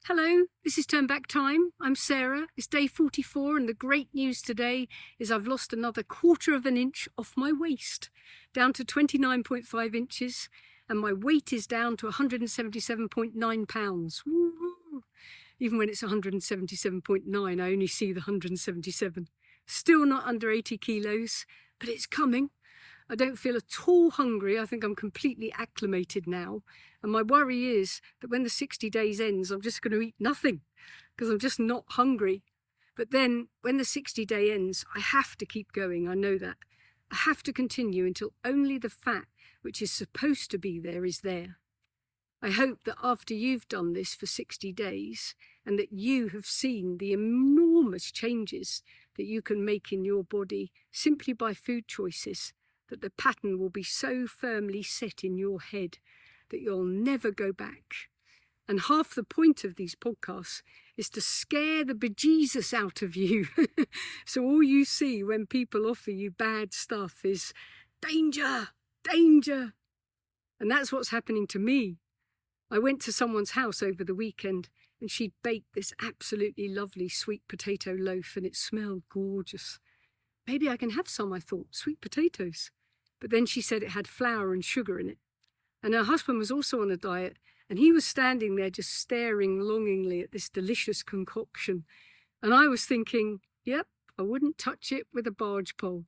Hello, this is Turn Back Time. I'm Sarah. It's day 44 and the great news today is I've lost another 1/4 of an inch off my waist, down to 29.5 inches, and my weight is down to 177.9 pounds. Woo-hoo. Even when it's 177.9, I only see the 177. Still not under 80 kilos, but it's coming. I don't feel at all hungry. I think I'm completely acclimated now. And my worry is that when the 60 days ends, I'm just going to eat nothing because I'm just not hungry. But then when the 60-day ends, I have to keep going. I know that. I have to continue until only the fat, which is supposed to be there, is there. I hope that after you've done this for 60 days and that you have seen the enormous changes that you can make in your body simply by food choices, that the pattern will be so firmly set in your head that you'll never go back. And half the point of these podcasts is to scare the bejeezus out of you. So all you see when people offer you bad stuff is danger, danger. And that's what's happening to me. I went to someone's house over the weekend and she'd baked this absolutely lovely sweet potato loaf and it smelled gorgeous. Maybe I can have some, I thought, sweet potatoes. But then she said it had flour and sugar in it. And her husband was also on a diet, and he was standing there just staring longingly at this delicious concoction. And I was thinking, yep, I wouldn't touch it with a bargepole.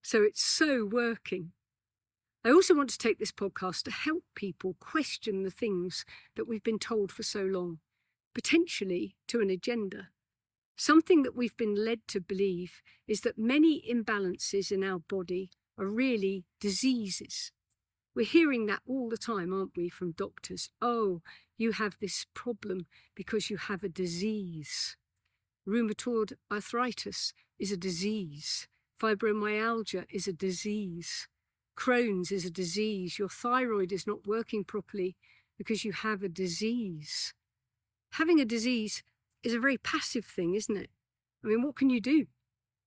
So it's so working. I also want to take this podcast to help people question the things that we've been told for so long, potentially to an agenda. Something that we've been led to believe is that many imbalances in our body are really diseases. We're hearing that all the time, aren't we, from doctors? Oh, you have this problem because you have a disease. Rheumatoid arthritis is a disease. Fibromyalgia is a disease. Crohn's is a disease. Your thyroid is not working properly because you have a disease. Having a disease is a very passive thing, isn't it? I mean, what can you do?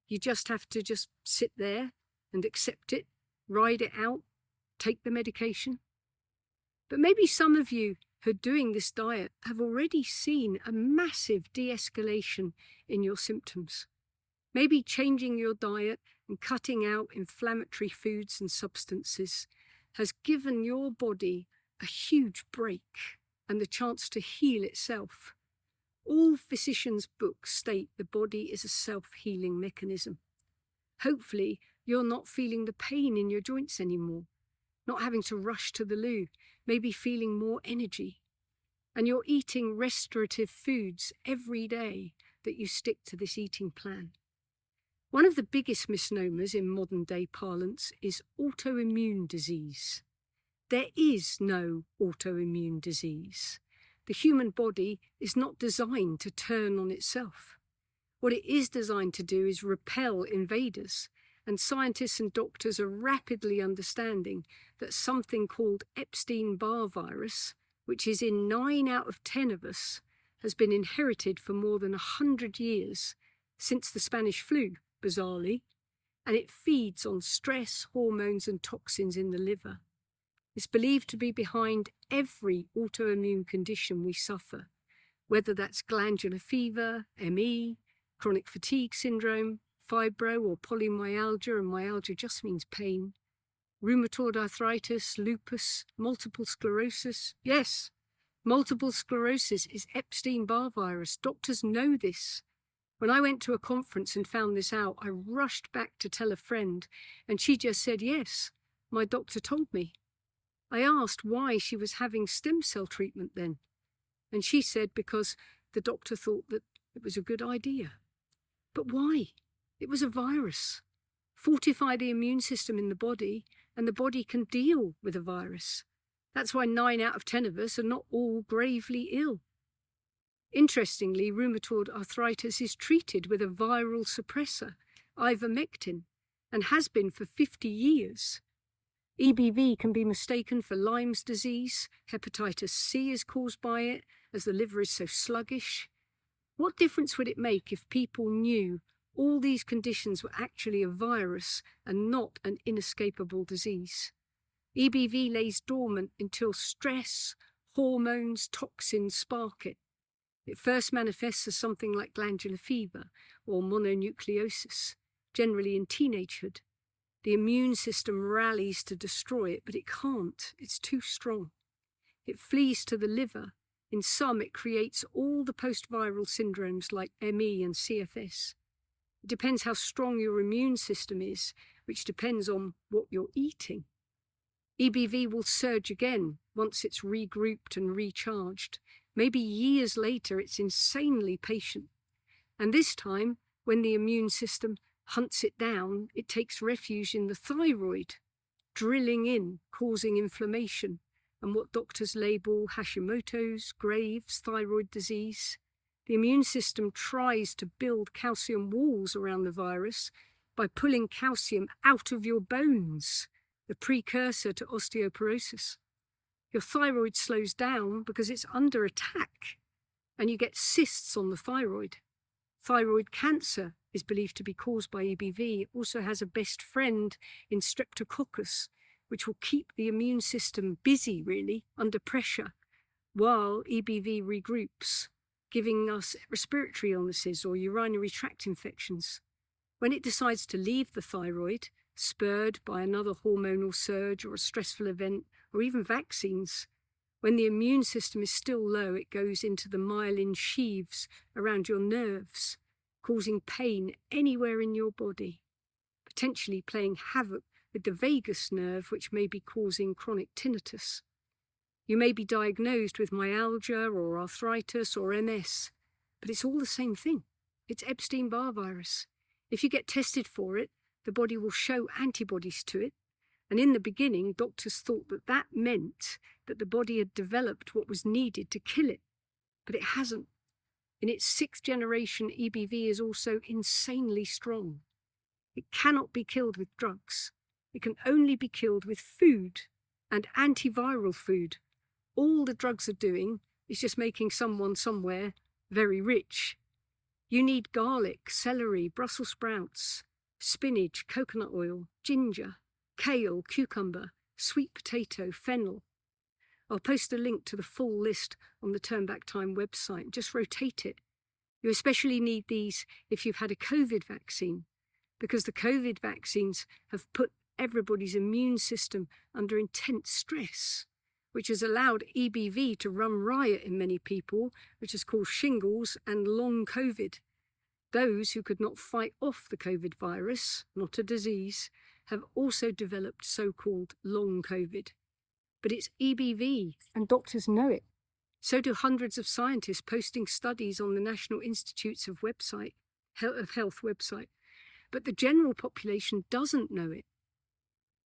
You just have to just sit there and accept it, ride it out, take the medication. But maybe some of you who are doing this diet have already seen a massive de-escalation in your symptoms. Maybe changing your diet and cutting out inflammatory foods and substances has given your body a huge break and the chance to heal itself. All physicians' books state the body is a self-healing mechanism. Hopefully, you're not feeling the pain in your joints anymore, not having to rush to the loo, maybe feeling more energy. And you're eating restorative foods every day that you stick to this eating plan. One of the biggest misnomers in modern day parlance is autoimmune disease. There is no autoimmune disease. The human body is not designed to turn on itself. What it is designed to do is repel invaders. And scientists and doctors are rapidly understanding that something called Epstein Barr virus, which is in 9 out of 10 of us, has been inherited for more than 100 years, since the Spanish flu, bizarrely, and it feeds on stress, hormones and toxins in the liver. It's believed to be behind every autoimmune condition we suffer, whether that's glandular fever, ME, chronic fatigue syndrome, fibro or polymyalgia, and myalgia just means pain, rheumatoid arthritis, lupus, multiple sclerosis. Yes, multiple sclerosis is Epstein-Barr virus. Doctors know this. When I went to a conference and found this out, I rushed back to tell a friend, and she just said, yes, my doctor told me. I asked why she was having stem cell treatment then, and she said because the doctor thought that it was a good idea. But why? It was a virus. Fortify the immune system in the body, and the body can deal with a virus. That's why 9 out of 10 of us are not all gravely ill. Interestingly, rheumatoid arthritis is treated with a viral suppressor, ivermectin, and has been for 50 years. EBV can be mistaken for Lyme's disease. Hepatitis C is caused by it, as the liver is so sluggish. What difference would it make if people knew all these conditions were actually a virus and not an inescapable disease? EBV lays dormant until stress, hormones, toxins spark it. It first manifests as something like glandular fever or mononucleosis, generally in teenagehood. The immune system rallies to destroy it, but it can't. It's too strong. It flees to the liver. In some, it creates all the post-viral syndromes like ME and CFS. It depends how strong your immune system is, which depends on what you're eating. EBV will surge again once it's regrouped and recharged. Maybe years later, it's insanely patient. And this time, when the immune system hunts it down, it takes refuge in the thyroid, drilling in, causing inflammation, and what doctors label Hashimoto's, Graves' thyroid disease. The immune system tries to build calcium walls around the virus by pulling calcium out of your bones, the precursor to osteoporosis. Your thyroid slows down because it's under attack, and you get cysts on the thyroid. Thyroid cancer is believed to be caused by EBV. It also has a best friend in streptococcus, which will keep the immune system busy, really, under pressure, while EBV regroups, giving us respiratory illnesses or urinary tract infections. When it decides to leave the thyroid, spurred by another hormonal surge or a stressful event, or even vaccines, when the immune system is still low, it goes into the myelin sheaths around your nerves, causing pain anywhere in your body, potentially playing havoc with the vagus nerve, which may be causing chronic tinnitus. You may be diagnosed with myalgia or arthritis or MS, but it's all the same thing. It's Epstein-Barr virus. If you get tested for it, the body will show antibodies to it. And in the beginning, doctors thought that that meant that the body had developed what was needed to kill it, but it hasn't. In its 6th generation, EBV is also insanely strong. It cannot be killed with drugs. It can only be killed with food and antiviral food. All the drugs are doing is just making someone somewhere very rich. You need garlic, celery, Brussels sprouts, spinach, coconut oil, ginger, kale, cucumber, sweet potato, fennel. I'll post a link to the full list on the Turn Back Time website. Just rotate it. You especially need these if you've had a COVID vaccine, because the COVID vaccines have put everybody's immune system under intense stress, which has allowed EBV to run riot in many people, which has caused shingles and long COVID. Those who could not fight off the COVID virus, not a disease, have also developed so-called long COVID. But it's EBV, and doctors know it. So do hundreds of scientists posting studies on the National Institutes of Health website. But the general population doesn't know it.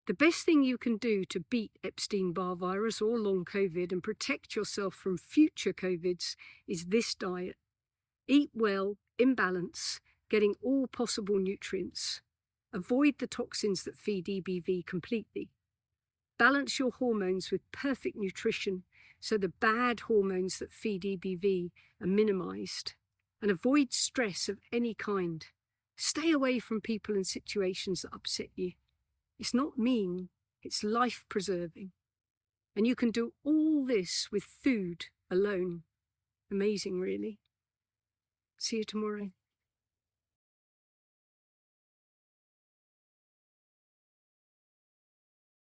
The best thing you can do to beat Epstein-Barr virus or long COVID and protect yourself from future COVIDs is this diet. Eat well, in balance, getting all possible nutrients. Avoid the toxins that feed EBV completely. Balance your hormones with perfect nutrition so the bad hormones that feed EBV are minimized. And avoid stress of any kind. Stay away from people and situations that upset you. It's not mean, it's life-preserving. And you can do all this with food alone. Amazing, really. See you tomorrow.